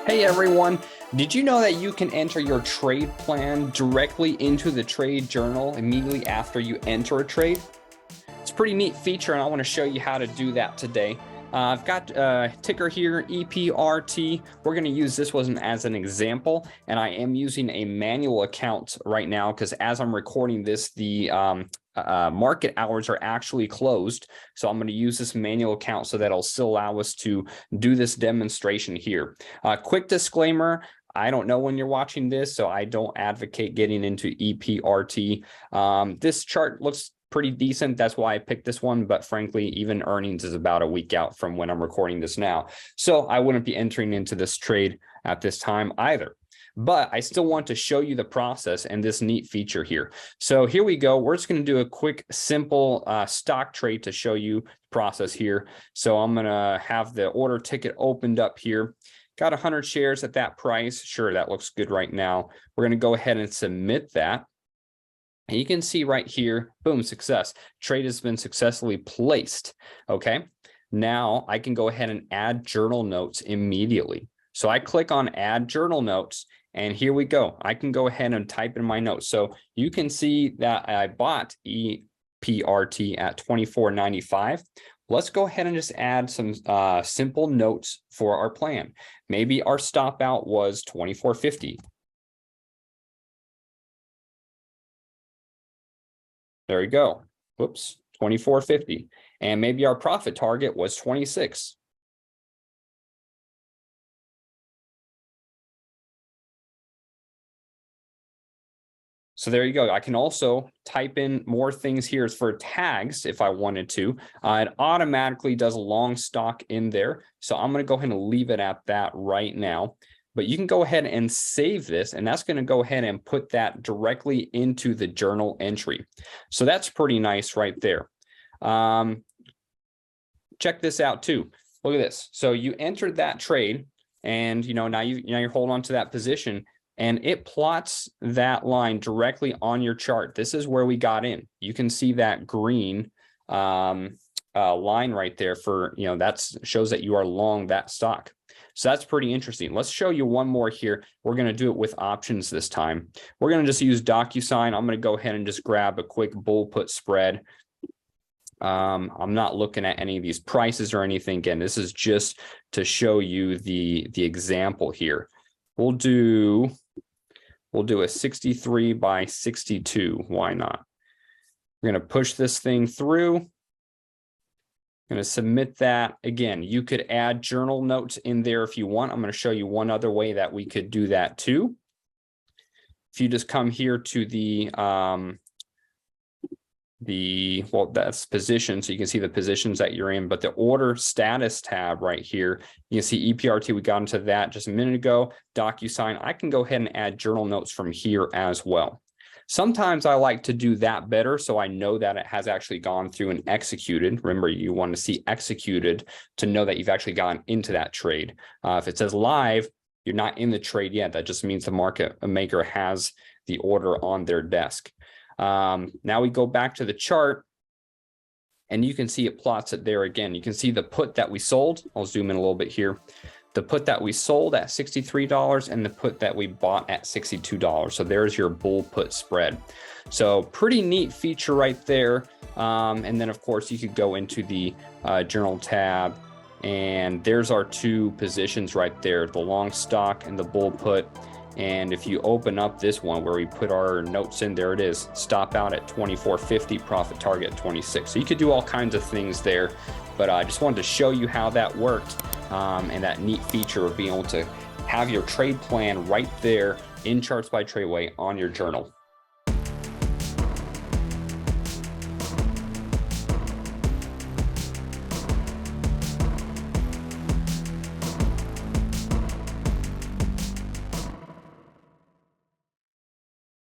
Hey everyone, did you know that you can enter your trade plan directly into the trade journal immediately after you enter a trade? It's a pretty neat feature and I want to show you how to do that today. I've got a ticker here, EPRT. We're going to use this one as an example, and I am using a manual account right now because as I'm recording this, the market hours are actually closed. So I'm going to use this manual account so that'll still allow us to do this demonstration here. Quick disclaimer. I don't know when you're watching this, so I don't advocate getting into EPRT. This chart looks pretty decent. That's why I picked this one. But frankly, even earnings is about a week out from when I'm recording this now. So I wouldn't be entering into this trade at this time either. But I still want to show you the process and this neat feature here. So here we go. We're just going to do a quick, simple stock trade to show you the process here. So I'm going to have the order ticket opened up here. Got 100 shares at that price. Sure, that looks good right now. We're going to go ahead and submit that. And you can see right here, boom, success. Trade has been successfully placed. Okay. Now I can go ahead and add journal notes immediately. So I click on add journal notes and here we go. I can go ahead and type in my notes. So you can see that I bought EPRT at $24.95. Let's go ahead and just add some simple notes for our plan. Maybe our stop out was $24.50. There you go. Whoops, $24.50. And maybe our profit target was 26. So there you go. I can also type in more things here for tags if I wanted to. It automatically does a long stock in there. So I'm going to go ahead and leave it at that right now. But you can go ahead and save this, and that's going to go ahead and put that directly into the journal entry. So that's pretty nice right there. Check this out too. Look at this. So you entered that trade, and now you're holding on to that position, and it plots that line directly on your chart. This is where we got in. You can see that green line right there for that shows that you are long that stock. So that's pretty interesting. Let's show you one more here. We're going to do it with options this time. We're going to just use DocuSign. I'm going to go ahead and just grab a quick bull put spread. I'm not looking at any of these prices or anything. Again, this is just to show you the example here. We'll do a 63 by 62. Why not? We're going to push this thing through. Going to submit that. Again, you could add journal notes in there if you want. I'm going to show you one other way that we could do that too. If you just come here to that's position, so you can see the positions that you're in, but the order status tab right here, you can see EPRT, we got into that just a minute ago. DocuSign, I can go ahead and add journal notes from here as well. Sometimes I like to do that better so I know that it has actually gone through and executed. Remember, you want to see executed to know that you've actually gone into that trade. If it says live, you're not in the trade yet. That just means the market maker has the order on their desk. Now we go back to the chart and you can see it plots it there again. You can see the put that we sold. I'll zoom in a little bit here. The put that we sold at $63 and the put that we bought at $62. So there's your bull put spread. So pretty neat feature right there. And then of course you could go into the journal tab and there's our two positions right there, the long stock and the bull put. And if you open up this one where we put our notes in, there it is, stop out at 24.50, profit target at 26. So you could do all kinds of things there, but I just wanted to show you how that worked and that neat feature of being able to have your trade plan right there in Charts by TRADEway on your journal.